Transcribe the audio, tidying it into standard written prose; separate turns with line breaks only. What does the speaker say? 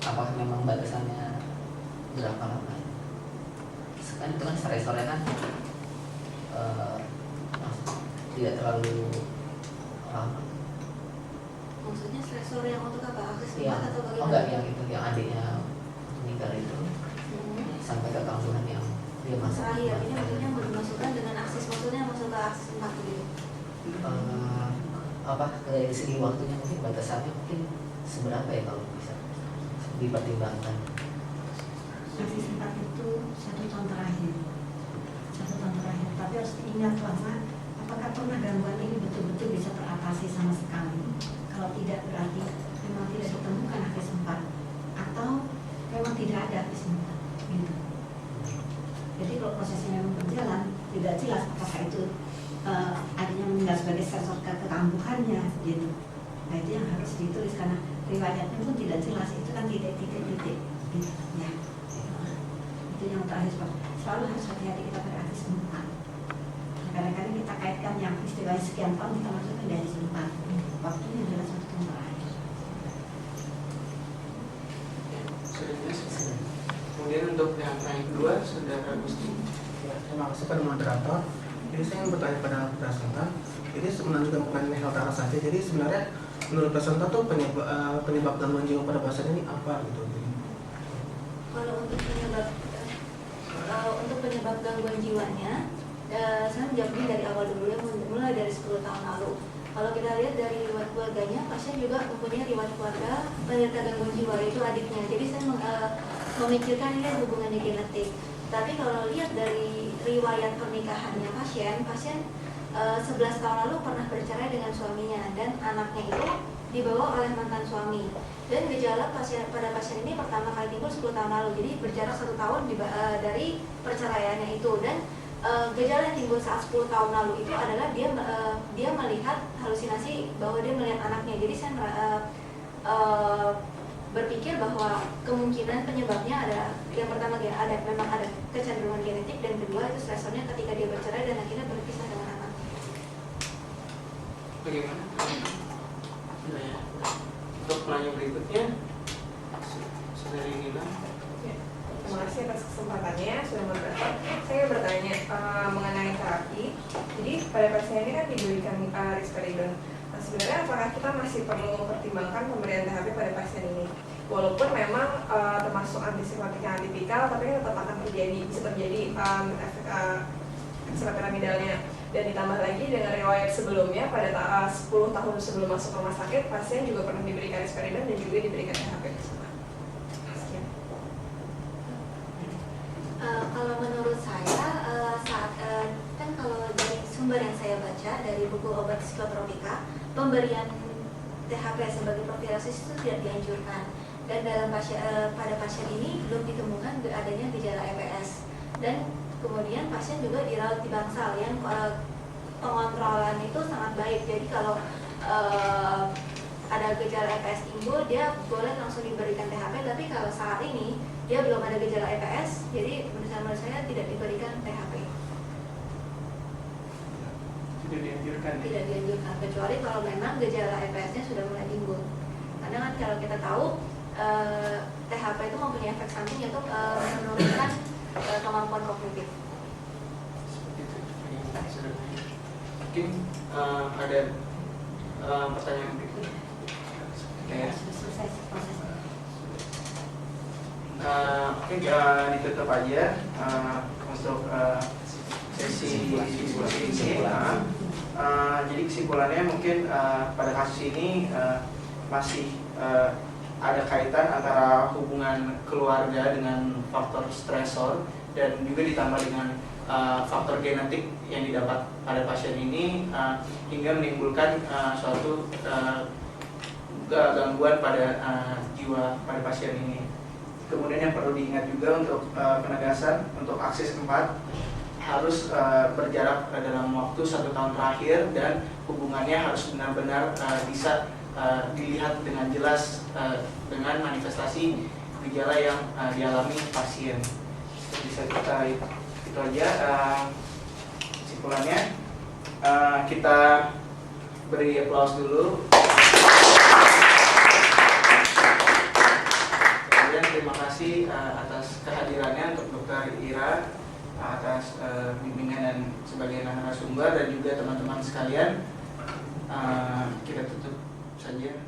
apakah memang batasannya berapa lama? Kan itu kan sore-sore kan tidak terlalu lama.
Maksudnya sore yang untuk apa? Akses
Ya,
atau bagaimana?
oh enggak, yang itu yang adiknya meninggal itu sampai ke kampungan yang dia masuk.
Terakhir, ini maksudnya bermasukkan dengan akses, maksudnya masuk ke akses 4 gitu.
Apa dari segi waktunya mungkin batasannya mungkin seberapa ya kalau bisa dipertimbangkan?
Akses 4 itu 1 tahun terakhir. 1 tahun terakhir. Tapi harus diingat bahwa apakah pernah gangguan ini betul-betul bisa teratasi sama sekali. Kalau tidak berarti memang tidak ditemukan akses 4 atau memang tidak ada akses 4 gitu. Jadi kalau prosesnya memang berjalan tidak jelas apakah itu adanya meninggal sebagai sensor kekambuhannya gitu. Nah itu yang harus ditulis karena riwayatnya pun tidak jelas, itu kan titik-titik gitu ya. Itu yang terakhir, selalu harus hati-hati kita pada akses 4. Kadang-kadang kita kaitkan yang istilah sekian tahun kita masukkan dari 4. Waktunya adalah 1 tahun terakhir.
Kemudian untuk yang kedua, Saudara Gusti.
Ya, terima kasih pada moderator. Jadi saya ingin bertanya pada presenta. Jadi sebenarnya juga bukan health arah saja. Jadi sebenarnya menurut presenta tuh penyebab gangguan jiwa pada pasien ini apa gitu?
Kalau untuk penyebab gangguan jiwanya, saya menjawabnya dari awal dulu ya, mulai dari 10 tahun lalu. Kalau kita lihat dari riwayat keluarganya, pasien juga mempunyai riwayat keluarga penderita gangguan jiwa, itu adiknya. Jadi saya memikirkan ini hubungannya genetik. Tapi kalau lihat dari riwayat pernikahannya pasien 11 tahun lalu pernah bercerai dengan suaminya dan anaknya itu dibawa oleh mantan suami. Dan gejala pada pasien ini pertama kali timbul 10 tahun lalu, jadi berjarak 1 tahun dari perceraiannya itu. Dan gejala yang timbul saat 10 tahun lalu itu adalah dia melihat halusinasi bahwa dia melihat anaknya. Jadi saya berpikir bahwa kemungkinan penyebabnya ada yang pertama memang ada kecenderungan genetik, dan kedua itu stresornya ketika dia bercerai dan akhirnya berpisah dengan anak.
Bagaimana? Untuk penanya berikutnya, Saudari Nila.
Terima kasih atas kesempatannya sudah moderator. Saya bertanya mengenai terapi. Jadi pada pasien ini kan diberikan risperidon. Nah, sebenarnya apakah kita masih perlu mempertimbangkan pemberian THP pada pasien ini? Walaupun memang termasuk antipsikotik yang atipikal, tapi kan tetap akan bisa terjadi efek ekstrapiramidalnya. Dan ditambah lagi dengan riwayat sebelumnya pada 10 tahun sebelum masuk rumah sakit, pasien juga pernah diberikan risperidon dan juga diberikan THP bersama.
Kalau menurut saya kan kalau dari sumber yang saya baca dari buku obat psikotropika, pemberian THP sebagai profilasis itu tidak dianjurkan, dan pada pasien ini belum ditemukan adanya gejala EPS, dan kemudian pasien juga dirawat di bangsal yang pengontrolan itu sangat baik. Jadi kalau ada gejala EPS timbul, dia boleh langsung diberikan THP, tapi kalau saat ini dia belum ada gejala EPS, jadi menurut saya tidak diberikan THP.
Tidak dianjurkan.
Tidak dianjurkan, kecuali kalau memang gejala EPS-nya sudah mulai timbul. Karena kan kalau kita tahu THP itu mempunyai efek samping yaitu menurunkan kemampuan kognitif.
Seperti itu. Mungkin ada pertanyaan berikutnya. Ya.
Sudah selesai prosesnya.
Oke, ditutup aja untuk sesi diskusi ini. Jadi kesimpulannya mungkin pada kasus ini masih ada kaitan antara hubungan keluarga dengan faktor stresor, dan juga ditambah dengan faktor genetik yang didapat pada pasien ini hingga menimbulkan suatu gangguan pada jiwa pada pasien ini. Kemudian yang perlu diingat juga untuk penegasan untuk akses 4 harus berjarak dalam waktu 1 tahun terakhir, dan hubungannya harus benar-benar bisa dilihat dengan jelas dengan manifestasi gejala yang dialami pasien. Bisa kita itu aja kesimpulannya. Kita beri aplaus dulu. kehadirannya, untuk Dr. Ira atas bimbingan dan sebagai narasumber, dan juga teman-teman sekalian. Kita tutup saja.